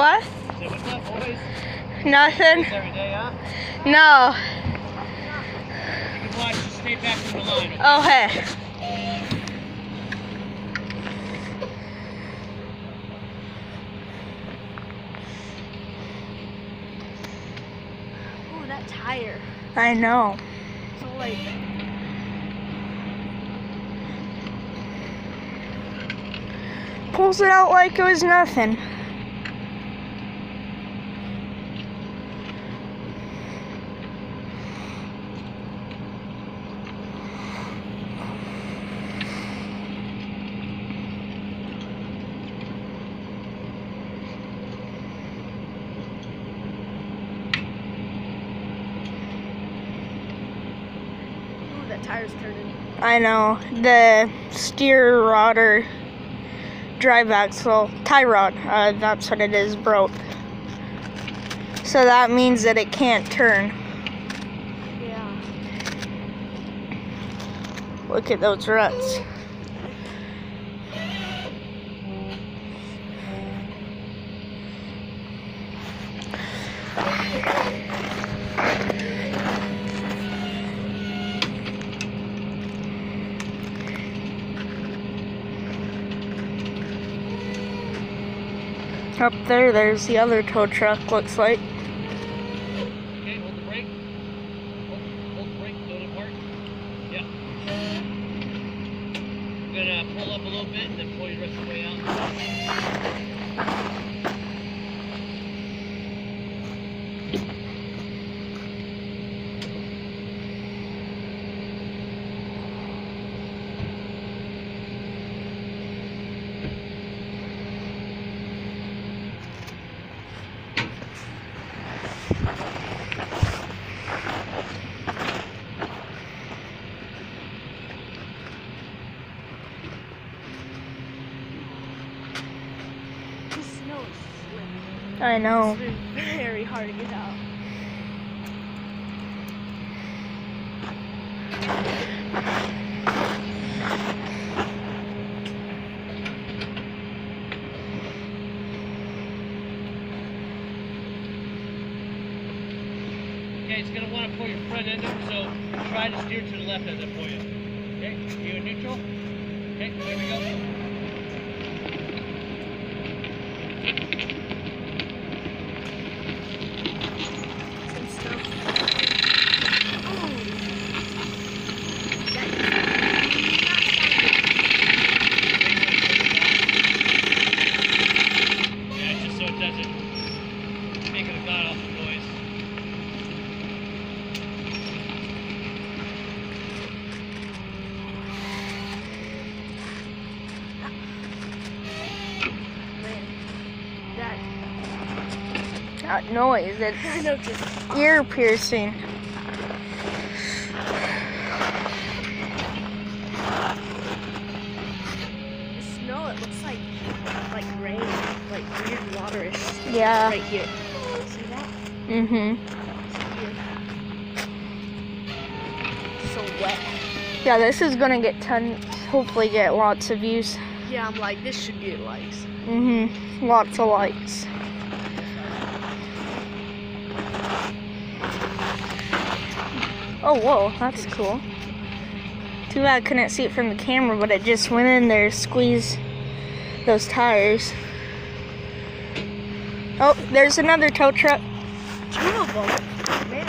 What? Say, what's up, boys? Nothing. Every day, huh? No. You can watch, just stay back from the line, okay? Oh, hey. Oh, that tire. I know. So like. Pulls it out like it was nothing. Ooh, that tire's turning. I know. The steer rod or drive axle, tie rod, that's what it is, broke. So that means that it can't turn. Yeah. Look at those ruts. Up there, there's the other tow truck, looks like. Okay, hold the brake. Hold the brake, throw it apart. Yeah. I'm gonna pull up a little bit and then pull you the rest of the way out. The snow is slick. I know. It's been very hard to get out. Okay, it's gonna want to pull your front end up, so try to steer to the left as I pull you. Okay, you in neutral? Okay, there we go. Some stuff. Oh. Yeah, just so it doesn't make a god awful noise. That noise, it's I know, just ear piercing. the snow. It looks like rain, like weird waterish. Yeah. Right here. See that? Mm-hmm. So wet. Yeah, this is gonna get hopefully get lots of views. Yeah, I'm like, this should get likes. Mm-hmm. Lots of likes. Oh, whoa, that's cool. Too bad I couldn't see it from the camera, but it just went in there, squeezed those tires. Oh, there's another tow truck. Two of them. Man.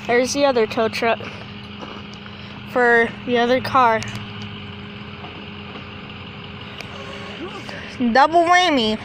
There's the other tow truck for the other car. Double whammy.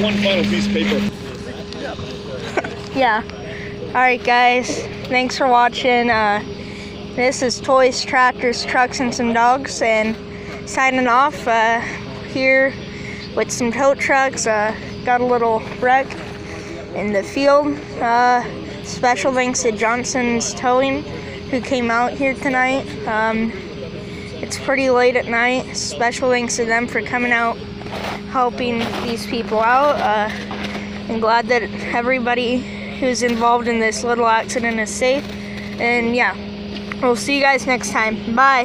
one final piece of paper. Yeah. Alright guys, thanks for watching. This is Toys, Tractors, Trucks, and some Dogs, and signing off here with some tow trucks. Got a little wreck in the field. Special thanks to Johnson's Towing, who came out here tonight. It's pretty late at night. Special thanks to them for coming out, helping these people out. I'm glad that everybody who's involved in this little accident is safe. And yeah, we'll see you guys next time. Bye.